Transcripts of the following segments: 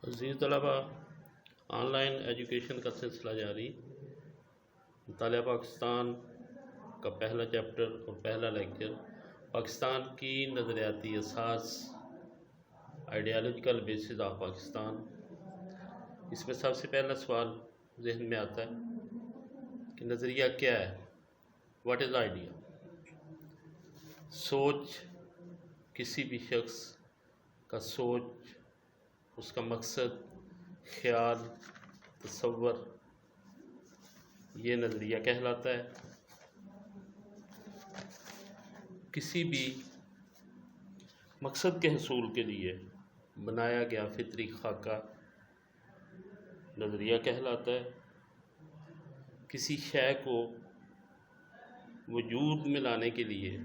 عزیز طلبہ، on line education کا سلسلہ جاری۔ مطالعہ پاکستان کا پہلا چیپٹر اور پہلا لیکچر، پاکستان کی نظریاتی اساس، آئیڈیالوجیکل بیسز آف پاکستان۔ اس میں سب سے پہلا سوال ذہن میں آتا ہے کہ نظریہ کیا ہے؟ What is idea? سوچ، کسی بھی شخص کا سوچ، اس کا مقصد، خیال، تصور، یہ نظریہ کہلاتا ہے۔ کسی بھی مقصد کے حصول کے لیے بنایا گیا فطری خاکہ نظریہ کہلاتا ہے۔ کسی شے کو وجود میں لانے کے لیے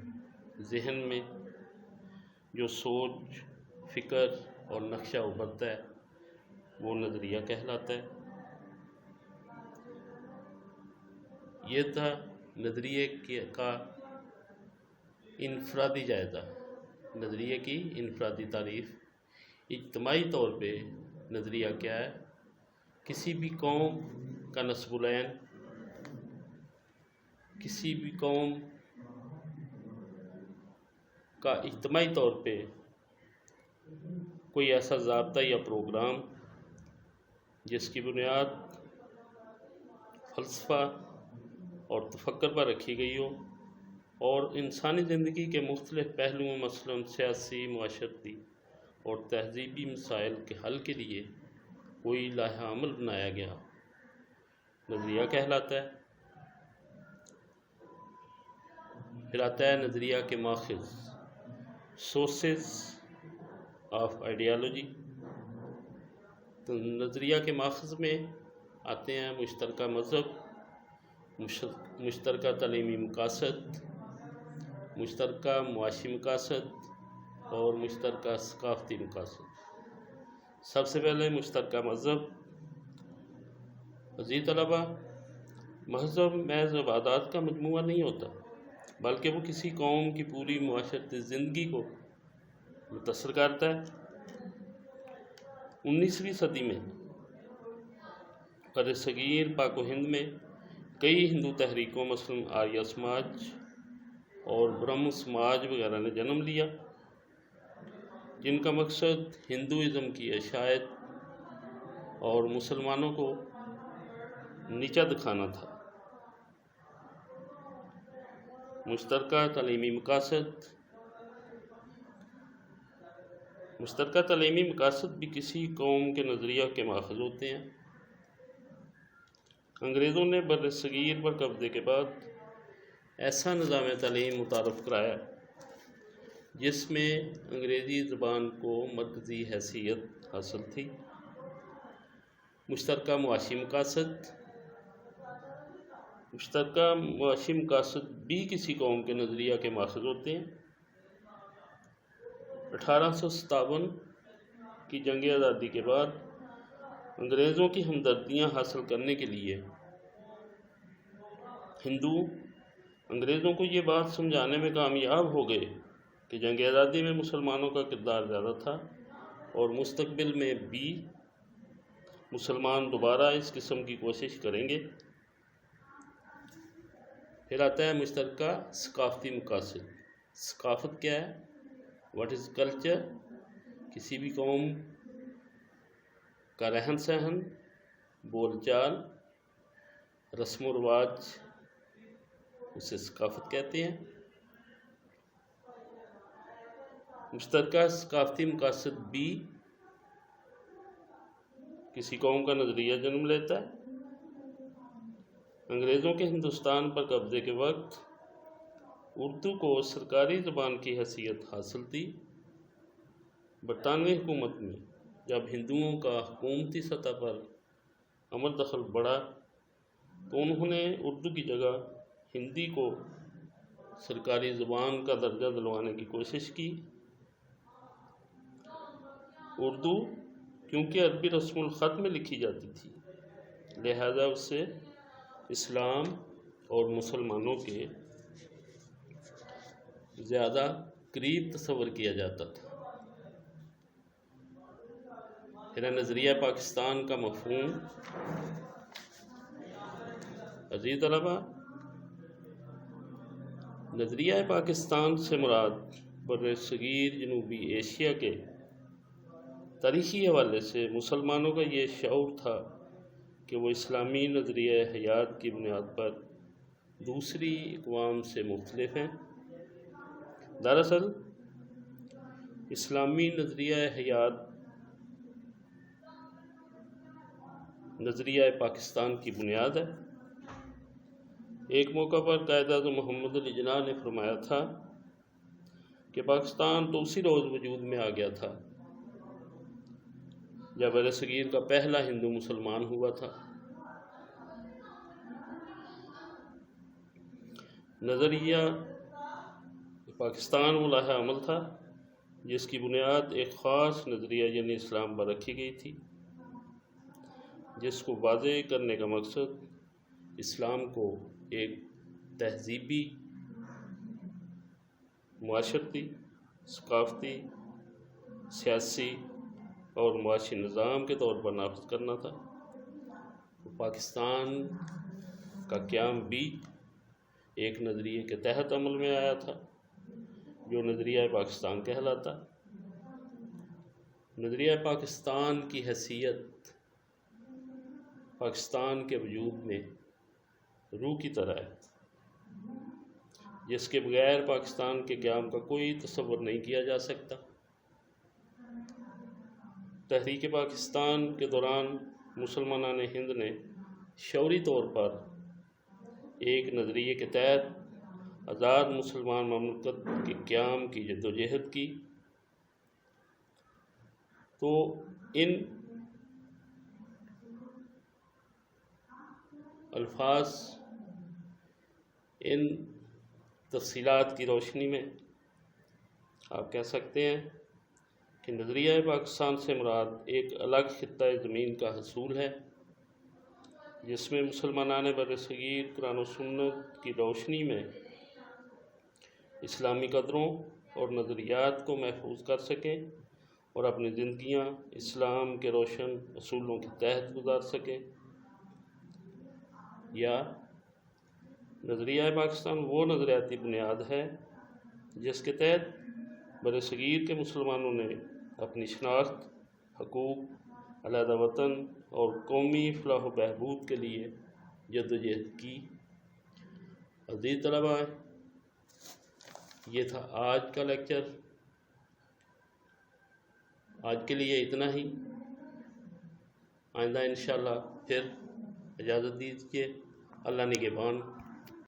ذہن میں جو سوچ، فکر اور نقشہ ابھرتا ہے وہ نظریہ کہلاتا ہے۔ یہ تھا نظریے کا انفرادی جائزہ، نظریے کی انفرادی تعریف۔ اجتماعی طور پہ نظریہ کیا ہے؟ کسی بھی قوم کا نسب العین، کسی بھی قوم کا اجتماعی طور پہ کوئی ایسا ضابطہ یا پروگرام جس کی بنیاد فلسفہ اور تفکر پر رکھی گئی ہو اور انسانی زندگی کے مختلف پہلوؤں مثلاً سیاسی، معاشرتی اور تہذیبی مسائل کے حل کے لیے کوئی لائحہ عمل بنایا گیا، نظریہ کہلاتا ہے۔ پھر آتا ہے نظریہ کے ماخذ، سورسز آف آئیڈیالوجی۔ تو نظریہ کے ماخذ میں آتے ہیں مشترکہ مذہب، مشترکہ تعلیمی مقاصد، مشترکہ معاشی مقاصد اور مشترکہ ثقافتی مقاصد۔ سب سے پہلے مشترکہ مذہب۔ عزیز طلبہ، مذہب محض عبادات کا مجموعہ نہیں ہوتا، بلکہ وہ کسی قوم کی پوری معاشرتی زندگی کو متاثر کرتا ہے۔ 19ویں صدی میں بر صغیر پاک و ہند میں کئی ہندو تحریکوں مثلاً آریہ سماج اور برہم سماج وغیرہ نے جنم لیا، جن کا مقصد ہندوازم کی اشاعت اور مسلمانوں کو نیچا دکھانا تھا۔ مشترکہ تعلیمی مقاصد۔ مشترکہ تعلیمی مقاصد بھی کسی قوم کے نظریہ کے ماخذ ہوتے ہیں۔ انگریزوں نے بر صغیر پر قبضے کے بعد ایسا نظام تعلیم متعارف کرایا جس میں انگریزی زبان کو مرکزی حیثیت حاصل تھی۔ مشترکہ معاشی مقاصد۔ مشترکہ معاشی مقاصد بھی کسی قوم کے نظریہ کے ماخذ ہوتے ہیں۔ 1857 کی جنگ آزادی کے بعد انگریزوں کی ہمدردیاں حاصل کرنے کے لیے ہندو انگریزوں کو یہ بات سمجھانے میں کامیاب ہو گئے کہ جنگ آزادی میں مسلمانوں کا کردار زیادہ تھا اور مستقبل میں بھی مسلمان دوبارہ اس قسم کی کوشش کریں گے۔ پھر آتا ہے مشترکہ ثقافتی مقاصد۔ ثقافت کیا ہے؟ What is culture? کسی بھی قوم کا رہن سہن، بول چال، رسم و رواج، اسے ثقافت کہتے ہیں۔ مشترکہ ثقافتی مقاصد بھی کسی قوم کا نظریہ جنم لیتا ہے۔ انگریزوں کے ہندوستان پر قبضے کے وقت اردو کو سرکاری زبان کی حیثیت حاصل تھی۔ برطانوی حکومت میں جب ہندوؤں کا حکومتی سطح پر عمل دخل بڑھا تو انہوں نے اردو کی جگہ ہندی کو سرکاری زبان کا درجہ دلوانے کی کوشش کی۔ اردو کیونکہ عربی رسم الخط میں لکھی جاتی تھی، لہذا اسے اسلام اور مسلمانوں کے زیادہ قریب تصور کیا جاتا تھا۔ پھر ہے نظریہ پاکستان کا مفہوم۔ عزیز طلبہ، نظریہ پاکستان سے مراد بر صغیر جنوبی ایشیا کے تاریخی حوالے سے مسلمانوں کا یہ شعور تھا کہ وہ اسلامی نظریہ حیات کی بنیاد پر دوسری اقوام سے مختلف ہیں۔ دراصل اسلامی نظریہ حیات نظریہ پاکستان کی بنیاد ہے۔ ایک موقع پر قائد اعظم محمد علی جناح نے فرمایا تھا کہ پاکستان تو اسی روز وجود میں آ گیا تھا جب برصغیر کا پہلا ہندو مسلمان ہوا تھا۔ نظریہ پاکستان وہ لاہ عمل تھا جس کی بنیاد ایک خاص نظریہ یعنی اسلام پر رکھی گئی تھی، جس کو واضح کرنے کا مقصد اسلام کو ایک تہذیبی، معاشرتی، ثقافتی، سیاسی اور معاشی نظام کے طور پر نافذ کرنا تھا۔ پاکستان کا قیام بھی ایک نظریے کے تحت عمل میں آیا تھا جو نظریہ پاکستان کہلاتا۔ نظریہ پاکستان کی حیثیت پاکستان کے وجود میں روح کی طرح ہے، جس کے بغیر پاکستان کے قیام کا کوئی تصور نہیں کیا جا سکتا۔ تحریک پاکستان کے دوران مسلمانان ہند نے شعوری طور پر ایک نظریے کے تحت آزاد مسلمان مملکت کے قیام کی جدوجہد کی، تو ان الفاظ، ان تفصیلات کی روشنی میں آپ کہہ سکتے ہیں کہ نظریہ پاکستان سے مراد ایک الگ خطہ زمین کا حصول ہے جس میں مسلمانان برصغیر قرآن و سنت کی روشنی میں اسلامی قدروں اور نظریات کو محفوظ کر سکیں اور اپنی زندگیاں اسلام کے روشن اصولوں کے تحت گزار سکیں۔ یا نظریہ پاکستان وہ نظریاتی بنیاد ہے جس کے تحت برصغیر کے مسلمانوں نے اپنی شناخت، حقوق، علیحدہ وطن اور قومی فلاح و بہبود کے لیے جدوجہد کی۔ عزیز طلباء، یہ تھا آج کا لیکچر۔ آج کے لیے اتنا ہی، آئندہ انشاءاللہ پھر اجازت دیجیے۔ اللہ نگہبان۔